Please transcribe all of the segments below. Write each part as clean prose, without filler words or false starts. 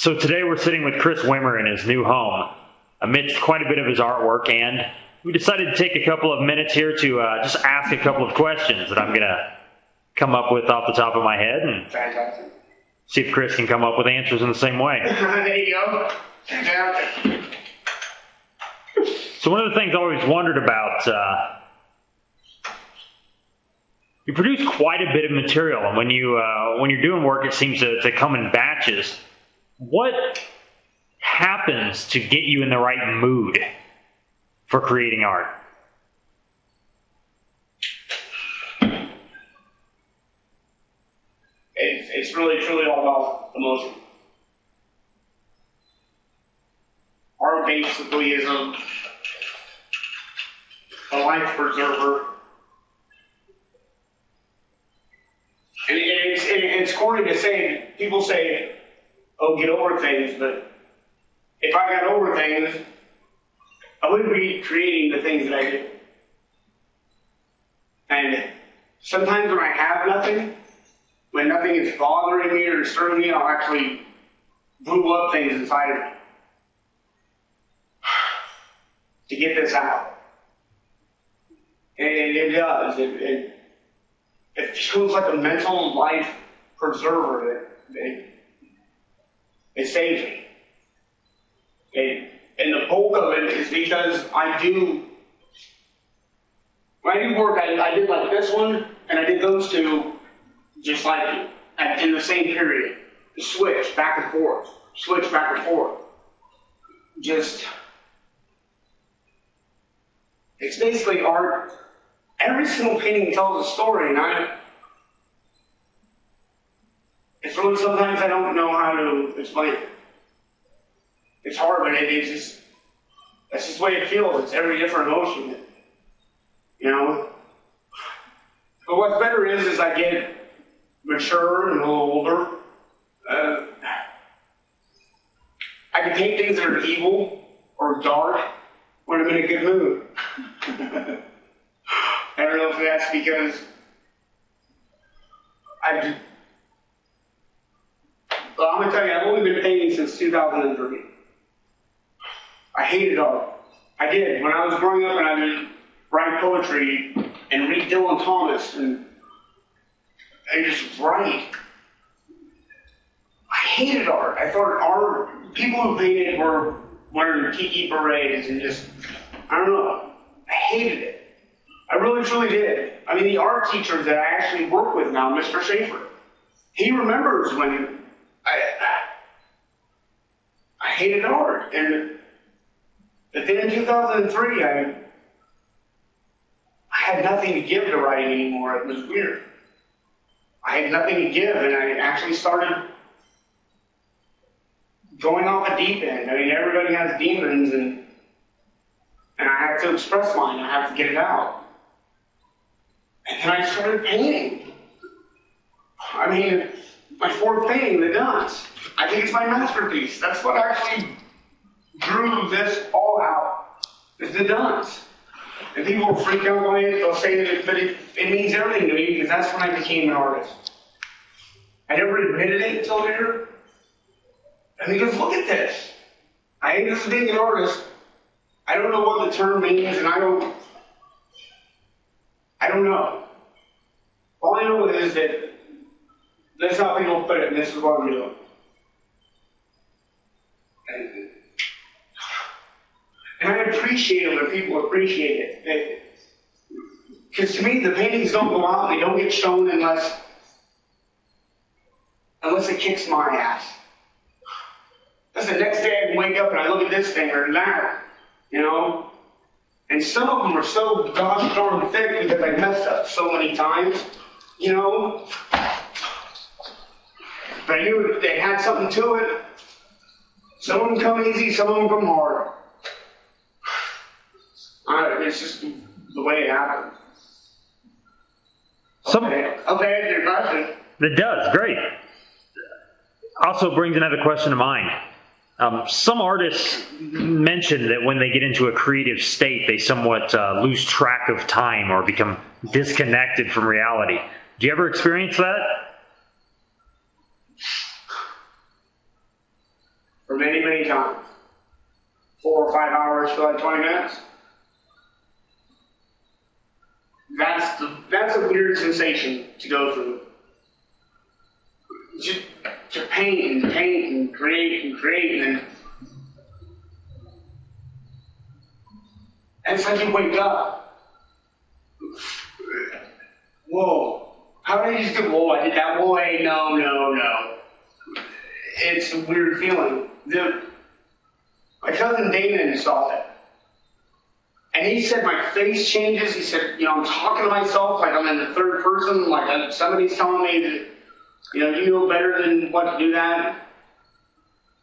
So today we're sitting with Chris Wimmer in his new home, amidst quite a bit of his artwork, and we decided to take a couple of minutes here to just ask a couple of questions that I'm going to come up with off the top of my head, and Fantastic. see if Chris can come up with answers in the same way. There you go. Fantastic. So one of the things I always wondered about, you produce quite a bit of material, and when you're doing work, it seems to come in batches. What happens to get you in the right mood for creating art? It's really, truly all about emotion. Art basically is a life preserver. And it's corny to say, people say, oh, get over things, but if I got over things, I wouldn't be creating the things that I do. And sometimes when I have nothing, when nothing is bothering me or disturbing me, I'll actually brew up things inside of me to get this out. And it does. It feels like a mental life preserver. It saves me. And the bulk of it is because when I do work, I did like this one, and I did those two just like in the same period. Switch back and forth. Switch back and forth. Just, it's basically art. Every single painting tells a story, and it's really sometimes I don't know how to explain it. It's hard, but that's just the way it feels. It's every different emotion, you know. But what's better is I get mature and a little older. I can paint things that are evil or dark when I'm in a good mood. I don't know if that's because well, I'm going to tell you, I've only been painting since 2003. I hated art. I did. When I was growing up and I would write poetry and read Dylan Thomas and just write. I hated art. I thought people who painted were wearing tiki berets and just, I don't know. I hated it. I really, truly did. I mean, the art teacher that I actually work with now, Mr. Schaefer, he remembers when I hated art. But then in 2003, I had nothing to give to writing anymore. It was weird. I had nothing to give, and I actually started going off the deep end. I mean, everybody has demons, and I have to express mine. I have to get it out. And then I started painting. I mean, my fourth painting, The Dance. I think it's my masterpiece. That's what actually drew this all out, is The Dance. And people will freak out on it. They'll say that it means everything to me because that's when I became an artist. I never admitted it until here. And because look at this. I ain't just being an artist. I don't know what the term means, and I don't know. All I know is that that's how people put it, and this is what I'm doing. And I appreciate it when people appreciate it. Because to me, the paintings don't go out, they don't get shown unless it kicks my ass. That's the next day I can wake up and I look at this thing or that, you know? And some of them are so gosh darn thick because I messed up so many times, you know? But I knew they had something to it. Some of them come easy, some of them come hard. It's just the way it happens. Okay, your question. It does, great. Also brings another question to mind. Some artists mention that when they get into a creative state, they somewhat lose track of time or become disconnected from reality. Do you ever experience that? for many, many times. 4 or 5 hours for like 20 minutes. That's a weird sensation to go through. Just to paint and create and it's like you wake up. Whoa. How did I just do, whoa, I did that, whoa, hey, no. It's a weird feeling. My cousin Dana installed it. And he said my face changes. He said, I'm talking to myself like I'm in the third person, like somebody's telling me that, you know better than what to do that.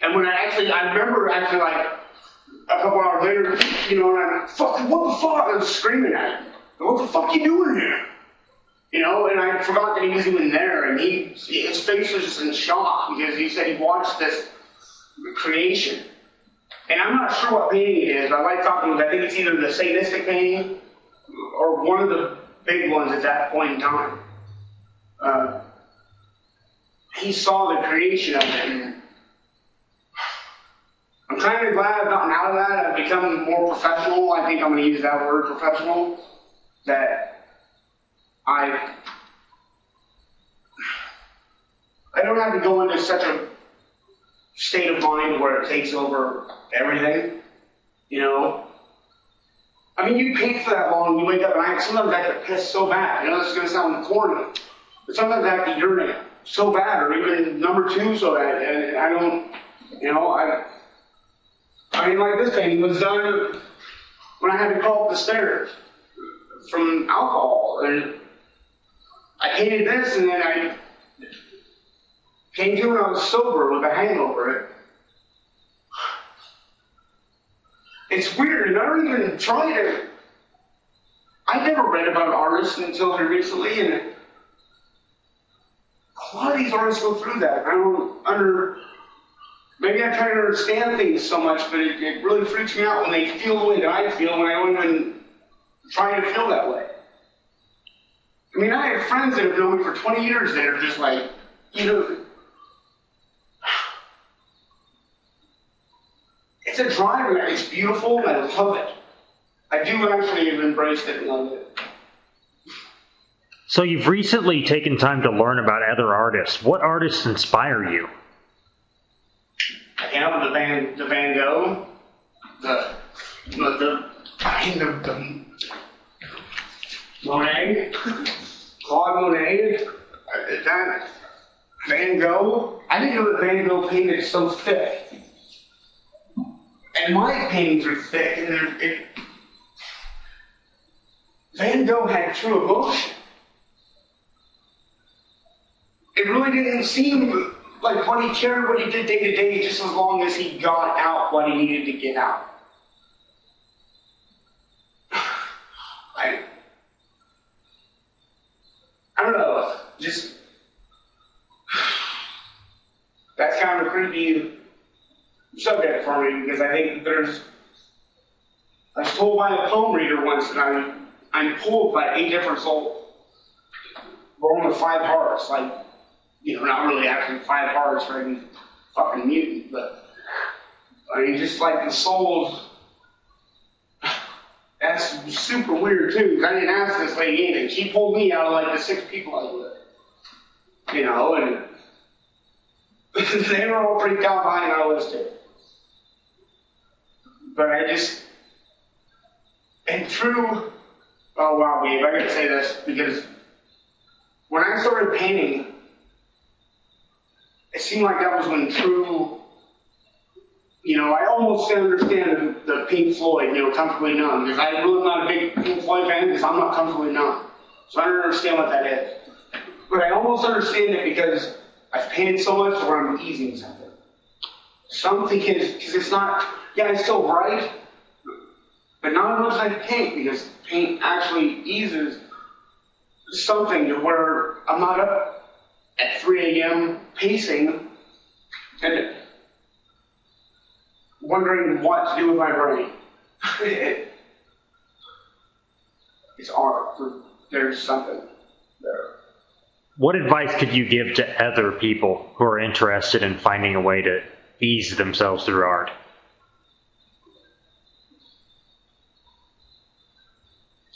And when I remember like a couple hours later, and I'm, fucking, what the fuck? I was screaming at him. What the fuck you doing here? And I forgot that he was even there, and his face was just in shock because he said he watched this creation. And I'm not sure what painting it is. I like talking about, I think it's either the Satanistic painting or one of the big ones at that point in time. He saw the creation of it, and I'm kind of glad I've gotten out of that. I've become more professional. I think I'm going to use that word, professional. That I don't have to go into such a state of mind where it takes over everything, I mean, you paint for that long, you wake up, and sometimes I have to piss so bad. This is going to sound corny, but sometimes I have to urinate so bad, or even number 2 so bad, and I don't, I mean, like this painting was done when I had to crawl up the stairs from alcohol, and I painted this, and then I came to when I was sober with a hangover. It's weird, and I don't even try to. I never read about artists until very recently, and a lot of these artists go through that. Maybe I try to understand things so much, but it really freaks me out when they feel the way that I feel when I don't even try to feel that way. I mean, I have friends that have known me for 20 years that are just like, it's a drive, and it's beautiful, and I love it. I do actually have embraced it and love it. So you've recently taken time to learn about other artists. What artists inspire you? I came up with the Van Gogh, the Monet, Claude Monet, that Van Gogh. I didn't know that Van Gogh painted so thick. And my paintings are thick, and Van Gogh had true emotion. It really didn't seem like what he cared, what he did day to day, just as long as he got out what he needed to get out. I don't know, just, that's kind of a creepy subject for me, because I think I was told by a poem reader once that I'm pulled by 8 different souls. Born with 5 hearts, like, not really actually 5 hearts for any fucking mutant, but I mean, just like the souls. That's super weird too, because I didn't ask this lady anything. She pulled me out of like the 6 people I was with, and they were all freaked out behind our list too. But oh wow, Gabe, I gotta say this, because when I started painting, it seemed like that was when true, I almost understand the Pink Floyd, Comfortably Numb, because I'm really not a big Pink Floyd fan, because I'm not comfortably numb. So I don't understand what that is. But I almost understand it because I've painted so much where I'm easing something. Something is, because it's not, it's still bright, but not as much as I paint, because paint actually eases something to where I'm not up at 3 a.m. pacing and wondering what to do with my brain. It's art. There's something there. What advice could you give to other people who are interested in finding a way to ease themselves through art.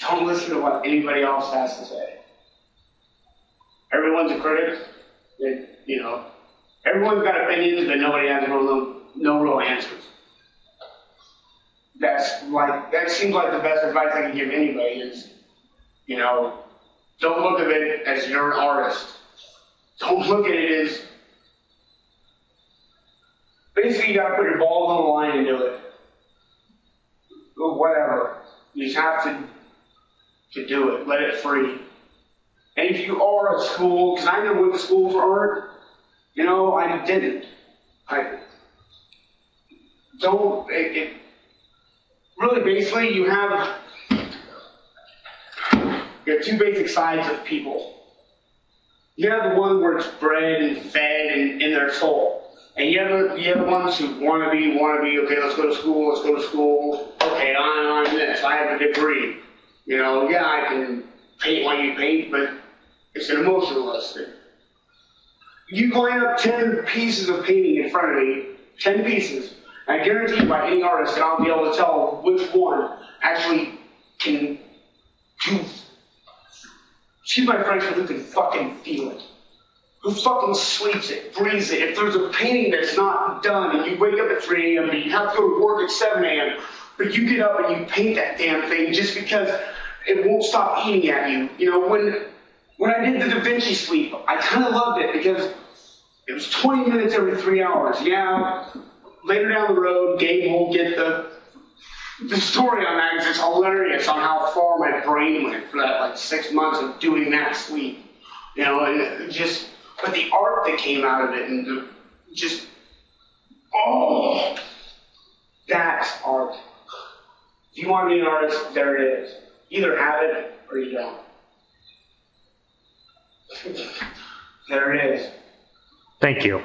Don't listen to what anybody else has to say. Everyone's a critic. Everyone's got opinions, but nobody has no real answers. That seems like the best advice I can give anybody is, don't look at it as you're an artist. Don't look at it as, basically you gotta put your balls on the line and do it. Or whatever. You just have to do it. Let it free. And if you are at school, because I never went to school for art, I didn't. Really, basically, you have two basic sides of people. You have the one where it's bred and fed and in their soul. And you have the ones who want to be, okay, let's go to school, okay, I'm this, I have a degree. Yeah, I can paint like you paint, but it's an emotionalist. You line up 10 pieces of painting in front of me, 10 pieces, and I guarantee you by any artist that I'll be able to tell which one actually can do, excuse my French, but who can fucking feel it. Who fucking sleeps it, breathes it. If there's a painting that's not done and you wake up at 3 a.m. and you have to go to work at 7 a.m., but you get up and you paint that damn thing just because it won't stop eating at you. When I did the Da Vinci Sleep, I kind of loved it because it was 20 minutes every 3 hours. Yeah, later down the road, Gabe will get the story on that because it's hilarious on how far my brain went for that 6 months of doing that sleep. But the art that came out of it and that's art. If you want to be an artist, there it is. Either have it or you don't. There it is. Thank you.